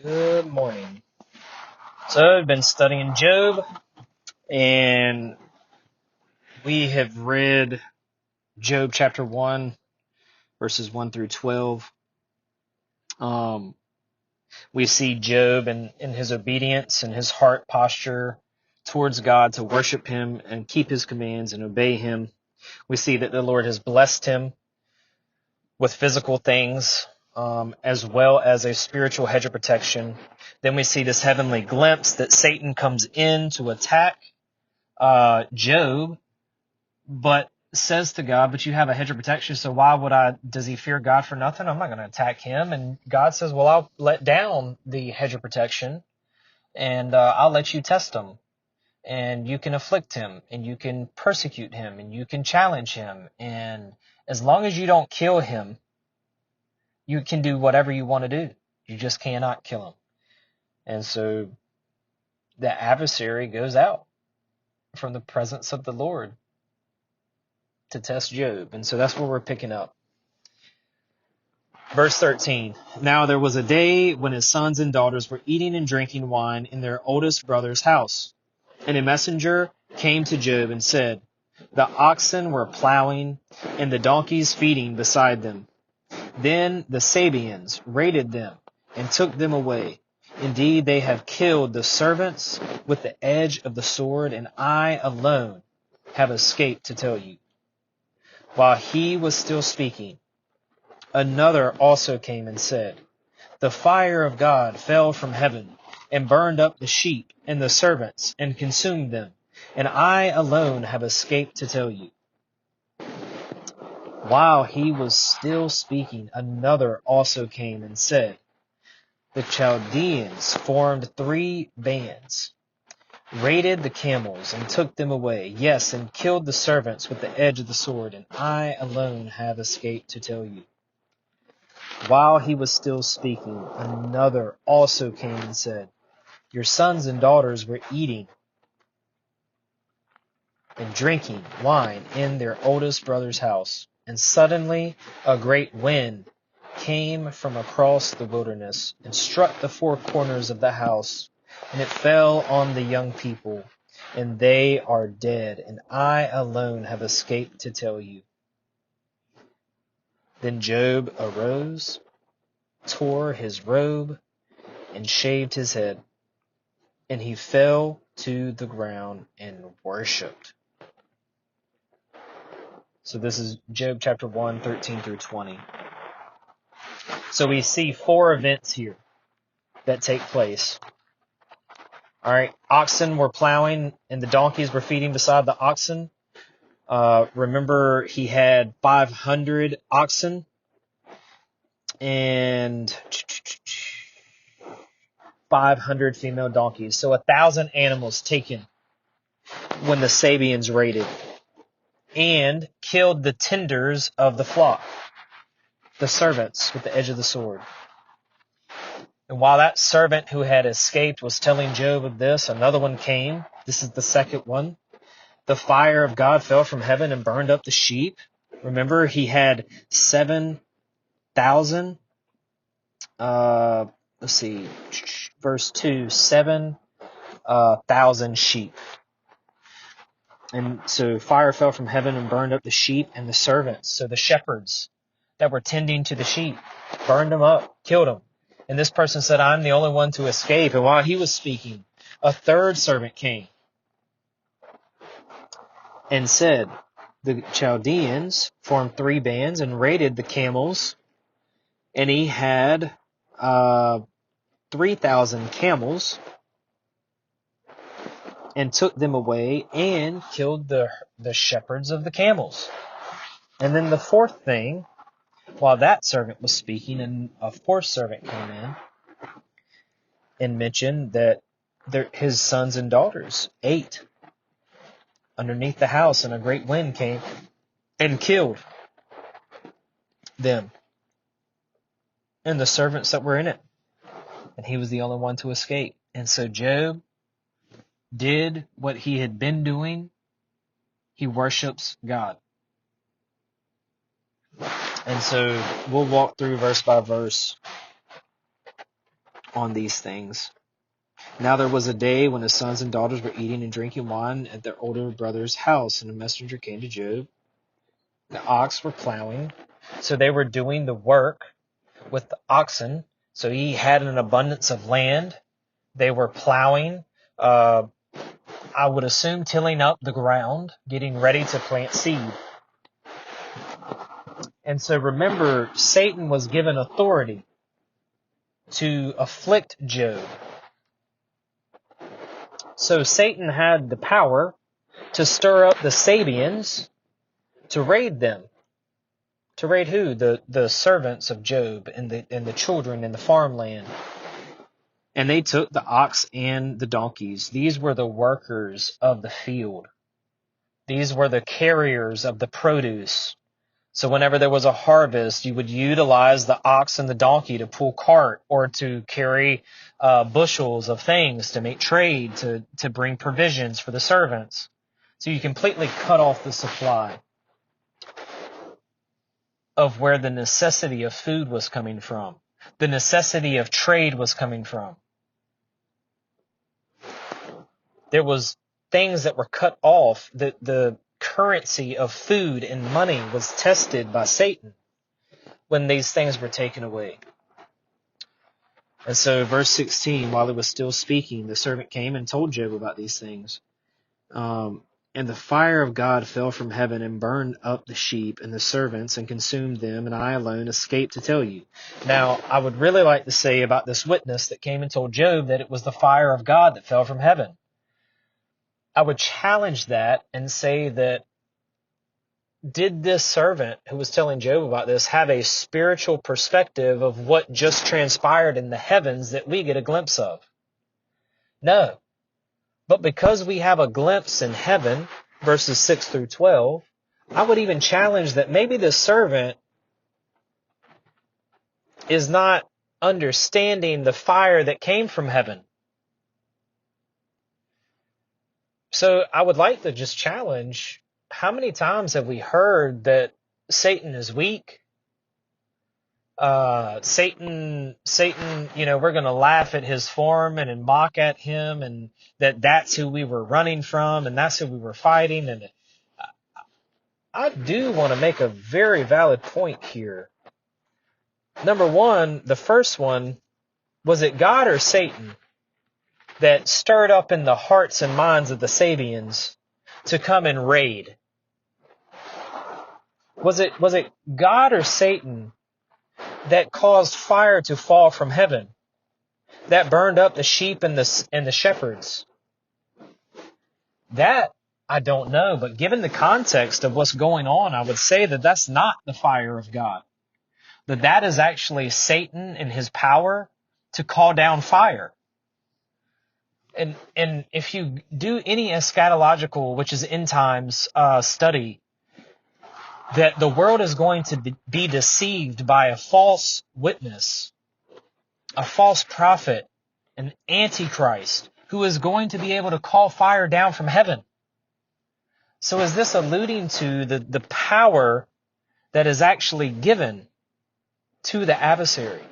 Good morning. So I've been studying Job, and we have read Job chapter 1, verses 1 through 12. We see Job in his obedience and his heart posture towards God to worship him and keep his commands and obey him. We see that the Lord has blessed him with physical things, as well as a spiritual hedge of protection. Then we see this heavenly glimpse that Satan comes in to attack Job, but says to God, but you have a hedge of protection, so does he fear God for nothing? I'm not going to attack him. And God says, well, I'll let down the hedge of protection, and I'll let you test him. And you can afflict him, and you can persecute him, and you can challenge him. And as long as you don't kill him, you can do whatever you want to do. You just cannot kill him. And so the adversary goes out from the presence of the Lord to test Job. And so that's where we're picking up. Verse 13. Now there was a day when his sons and daughters were eating and drinking wine in their oldest brother's house. And a messenger came to Job and said, the oxen were plowing and the donkeys feeding beside them. Then the Sabeans raided them and took them away. Indeed, they have killed the servants with the edge of the sword, and I alone have escaped to tell you. While he was still speaking, another also came and said, the fire of God fell from heaven and burned up the sheep and the servants and consumed them, and I alone have escaped to tell you. While he was still speaking, another also came and said, the Chaldeans formed 3 bands, raided the camels and took them away, yes, and killed the servants with the edge of the sword, and I alone have escaped to tell you. While he was still speaking, another also came and said, your sons and daughters were eating and drinking wine in their oldest brother's house, and suddenly a great wind came from across the wilderness and struck the 4 corners of the house, and it fell on the young people, and they are dead, and I alone have escaped to tell you. Then Job arose, tore his robe, and shaved his head, and he fell to the ground and worshipped. So this is Job chapter 1, 13 through 20. So we see 4 events here that take place. All right, oxen were plowing and the donkeys were feeding beside the oxen. Remember, he had 500 oxen and 500 female donkeys. So 1,000 animals taken when the Sabeans raided and killed the tenders of the flock, the servants with the edge of the sword. And while that servant who had escaped was telling Job of this, another one came. This is the second one. The fire of God fell from heaven and burned up the sheep. Remember, he had 7,000. Let's see, verse 2, 7,000 sheep. And so fire fell from heaven and burned up the sheep and the servants. So the shepherds that were tending to the sheep burned them up, killed them. And this person said, I'm the only one to escape. And while he was speaking, a third servant came and said, the Chaldeans formed 3 bands and raided the camels. And he had 3,000 camels and took them away and killed the shepherds of the camels. And then the fourth thing, while that servant was speaking, and a 4th servant came in and mentioned that his sons and daughters ate underneath the house, and a great wind came and killed them and the servants that were in it. And he was the only one to escape. And so Job did what he had been doing. He worships God. And so we'll walk through verse by verse. on these things. Now there was a day when his sons and daughters were eating and drinking wine at their older brother's house, and a messenger came to Job. The ox were plowing, so they were doing the work with the oxen. So he had an abundance of land. They were plowing, I would assume tilling up the ground, getting ready to plant seed. And so remember, Satan was given authority to afflict Job. So Satan had the power to stir up the Sabians to raid them. To raid who? The servants of Job and the children in the farmland. And they took the ox and the donkeys. These were the workers of the field. These were the carriers of the produce. So whenever there was a harvest, you would utilize the ox and the donkey to pull cart or to carry bushels of things to make trade, to bring provisions for the servants. So you completely cut off the supply of where the necessity of food was coming from. The necessity of trade was coming from. There was things that were cut off. The currency of food and money was tested by Satan when these things were taken away. And so verse 16, while he was still speaking, the servant came and told Job about these things. And the fire of God fell from heaven and burned up the sheep and the servants and consumed them, and I alone escaped to tell you. Now, I would really like to say about this witness that came and told Job that it was the fire of God that fell from heaven. I would challenge that and say that, did this servant who was telling Job about this have a spiritual perspective of what just transpired in the heavens that we get a glimpse of? No. But because we have a glimpse in heaven, verses 6 through 12, I would even challenge that maybe this servant is not understanding the fire that came from heaven. So I would like to just challenge, how many times have we heard that Satan is weak? Satan, we're going to laugh at his form and mock at him, and that's who we were running from and that's who we were fighting. And I do want to make a very valid point here. Number one, the first one, was it God or Satan that stirred up in the hearts and minds of the Sabians to come and raid? Was it God or Satan that caused fire to fall from heaven, that burned up the sheep and the shepherds? That I don't know, but given the context of what's going on, I would say that that's not the fire of God. That is actually Satan and his power to call down fire. And if you do any eschatological, which is end times study, that the world is going to be deceived by a false witness, a false prophet, an antichrist, who is going to be able to call fire down from heaven. So is this alluding to the power that is actually given to the adversary?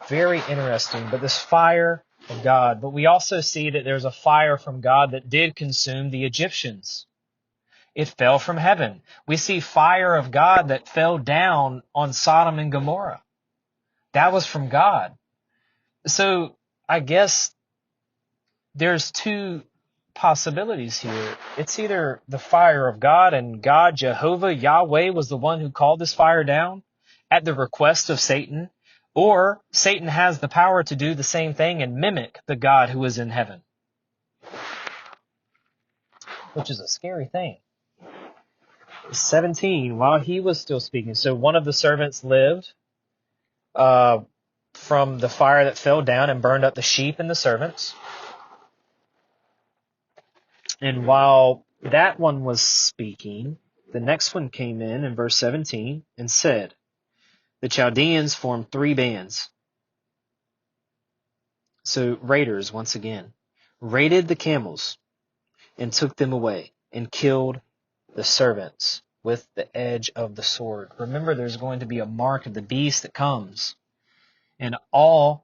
Very interesting. But this fire of God. But we also see that there's a fire from God that did consume the Egyptians. It fell from heaven. We see fire of God that fell down on Sodom and Gomorrah. That was from God. So I guess there's two possibilities here. It's either the fire of God, and God, Jehovah, Yahweh, was the one who called this fire down at the request of Satan, or Satan has the power to do the same thing and mimic the God who is in heaven, which is a scary thing. 17, while he was still speaking. So one of the servants lived from the fire that fell down and burned up the sheep and the servants. And while that one was speaking, the next one came in verse 17 and said, the Chaldeans formed 3 bands. So raiders, once again, raided the camels and took them away and killed the servants with the edge of the sword. Remember, there's going to be a mark of the beast that comes. And all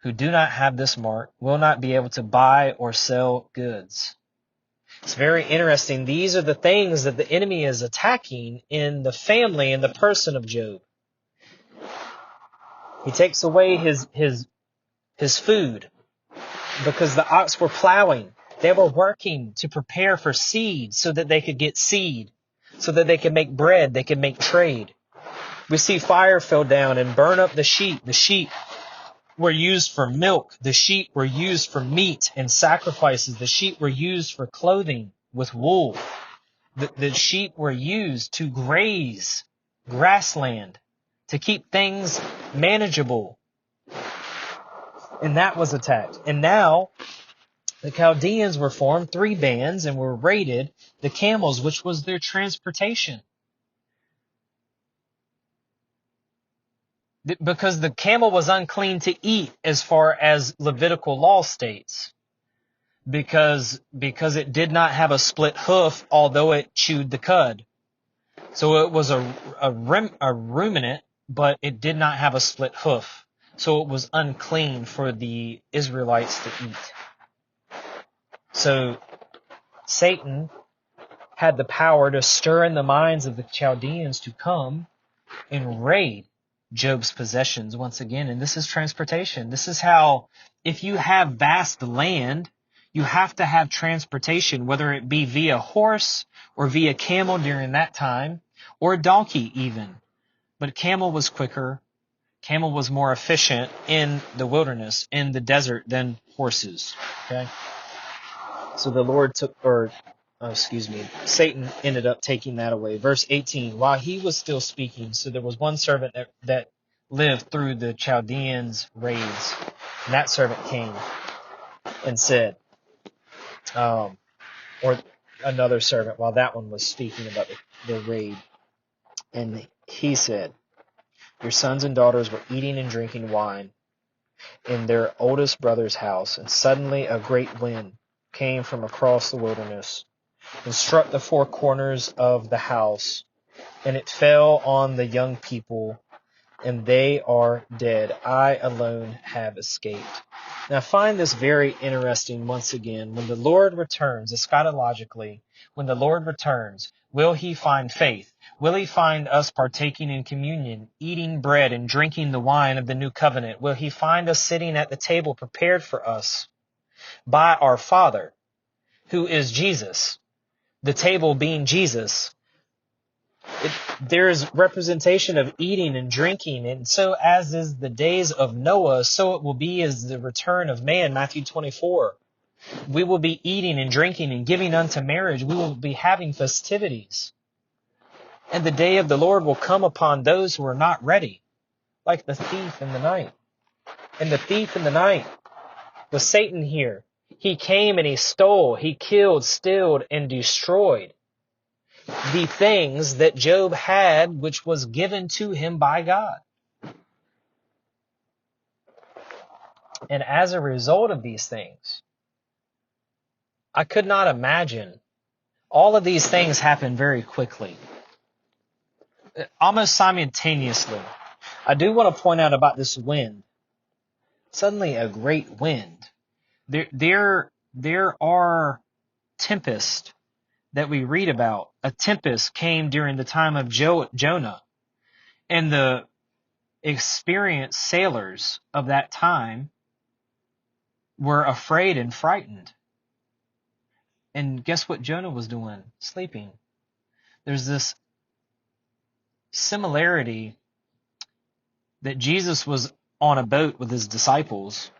who do not have this mark will not be able to buy or sell goods. It's very interesting. These are the things that the enemy is attacking in the family and the person of Job. He takes away his food because the ox were plowing. They were working to prepare for seed so that they could get seed, so that they could make bread, they could make trade. We see fire fell down and burn up the sheep. The sheep were used for milk. The sheep were used for meat and sacrifices. The sheep were used for clothing with wool. The sheep were used to graze grassland, to keep things manageable. And that was attacked. And now the Chaldeans were formed, 3 bands, and were raided the camels, which was their transportation. Because the camel was unclean to eat as far as Levitical law states. Because it did not have a split hoof, although it chewed the cud. So it was a ruminant, but it did not have a split hoof. So it was unclean for the Israelites to eat. So Satan had the power to stir in the minds of the Chaldeans to come and raid Job's possessions once again. And this is transportation. This is how, if you have vast land, you have to have transportation, whether it be via horse or via camel during that time, or donkey even. But camel was quicker. Camel was more efficient in the wilderness, in the desert, than horses. Okay? So the Lord Satan ended up taking that away. Verse 18, while he was still speaking, so there was one servant that lived through the Chaldeans' raids. And that servant came and said, or another servant, while that one was speaking about the raid. And he said, your sons and daughters were eating and drinking wine in their oldest brother's house, and suddenly a great wind came from across the wilderness and struck the 4 corners of the house, and it fell on the young people, and they are dead. I alone have escaped. Now I find this very interesting once again. When the Lord returns, eschatologically, when the Lord returns, will he find faith? Will he find us partaking in communion, eating bread and drinking the wine of the new covenant? Will he find us sitting at the table prepared for us by our Father, who is Jesus? The table being Jesus. There is representation of eating and drinking, and so as is the days of Noah, so it will be as the return of man, Matthew 24. We will be eating and drinking and giving unto marriage. We will be having festivities. And the day of the Lord will come upon those who are not ready, like the thief in the night. And the thief in the night was Satan here. He came and he stole, he killed, stealed, and destroyed the things that Job had, which was given to him by God. And as a result of these things, I could not imagine. All of these things happen very quickly, almost simultaneously. I do want to point out about this wind. Suddenly a great wind. There are tempests that we read about. A tempest came during the time of Jonah, and the experienced sailors of that time were afraid and frightened. And guess what Jonah was doing? Sleeping. There's this similarity that Jesus was on a boat with his disciples,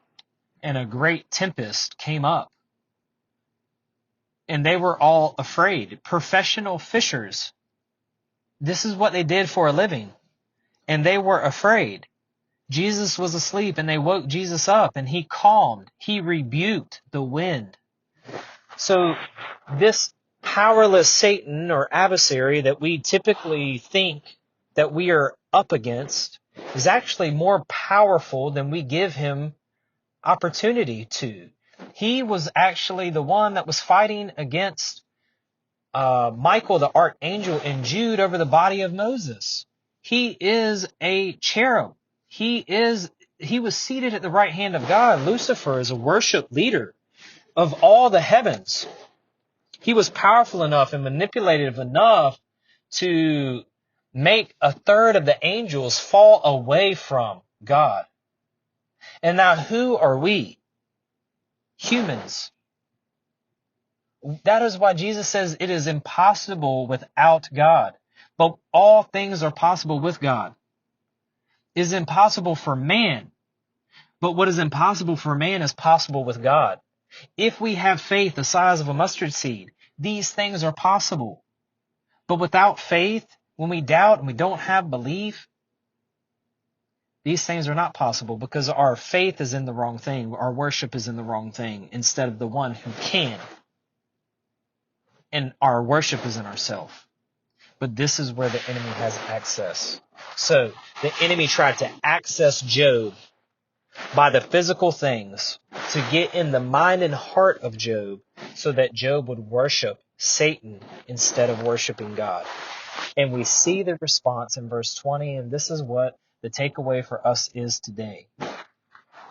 and a great tempest came up. And they were all afraid. Professional fishers. This is what they did for a living. And they were afraid. Jesus was asleep, and they woke Jesus up, and he calmed. He rebuked the wind. So this powerless Satan or adversary that we typically think that we are up against is actually more powerful than we give him opportunity to. He was actually the one that was fighting against Michael, the archangel, and Jude over the body of Moses. He is a cherub. He is he was seated at the right hand of God. Lucifer is a worship leader of all the heavens. He was powerful enough and manipulative enough to make a third of the angels fall away from God. And now who are we? Humans. That is why Jesus says it is impossible without God. But all things are possible with God. It is impossible for man. But what is impossible for man is possible with God. If we have faith the size of a mustard seed, these things are possible. But without faith, when we doubt and we don't have belief, these things are not possible because our faith is in the wrong thing. Our worship is in the wrong thing instead of the one who can. And our worship is in ourselves. But this is where the enemy has access. So the enemy tried to access Job by the physical things to get in the mind and heart of Job so that Job would worship Satan instead of worshiping God. And we see the response in verse 20, and this is what the takeaway for us is today.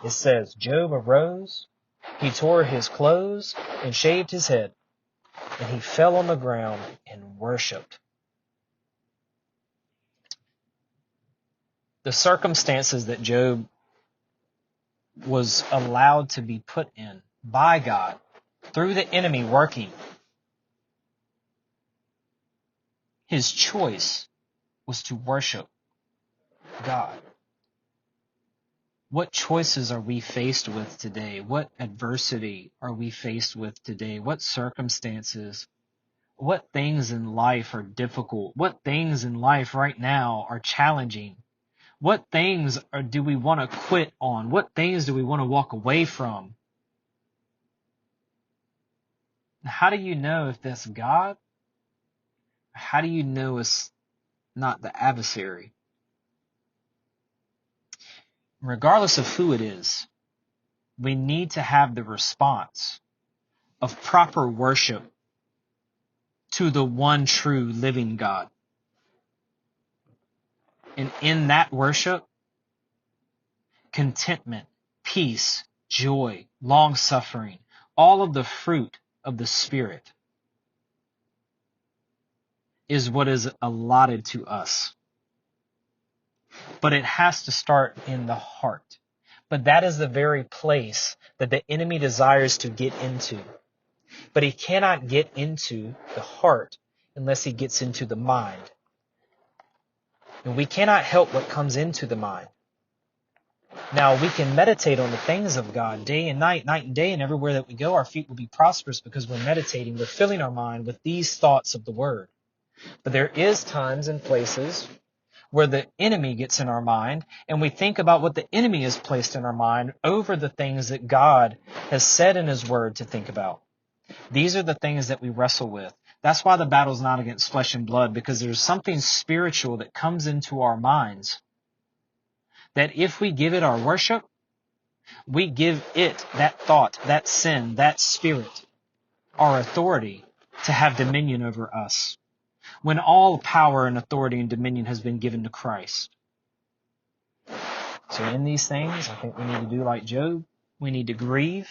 It says, Job arose, he tore his clothes and shaved his head, and he fell on the ground and worshiped. The circumstances that Job was allowed to be put in by God through the enemy working, his choice was to worship God. What choices are we faced with today? What adversity are we faced with today? What circumstances? What things in life are difficult? What things in life right now are challenging? What things do we want to quit on? What things do we want to walk away from? How do you know if that's God? How do you know it's not the adversary? Regardless of who it is, we need to have the response of proper worship to the one true living God. And in that worship, contentment, peace, joy, long-suffering, all of the fruit of the Spirit is what is allotted to us. But it has to start in the heart. But that is the very place that the enemy desires to get into. But he cannot get into the heart unless he gets into the mind. And we cannot help what comes into the mind. Now, we can meditate on the things of God day and night and day, and everywhere that we go, our feet will be prosperous because we're meditating. We're filling our mind with these thoughts of the Word. But there is times and places where the enemy gets in our mind, and we think about what the enemy has placed in our mind over the things that God has said in His Word to think about. These are the things that we wrestle with. That's why the battle's not against flesh and blood, because there's something spiritual that comes into our minds that if we give it our worship, we give it, that thought, that sin, that spirit, our authority to have dominion over us. When all power and authority and dominion has been given to Christ. So in these things, I think we need to do like Job. We need to grieve.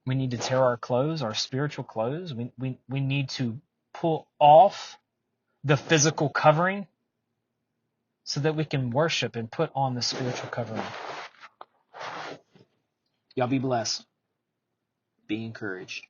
We need to tear our clothes, our spiritual clothes. We need to pull off the physical covering so that we can worship and put on the spiritual covering. Y'all be blessed. Be encouraged.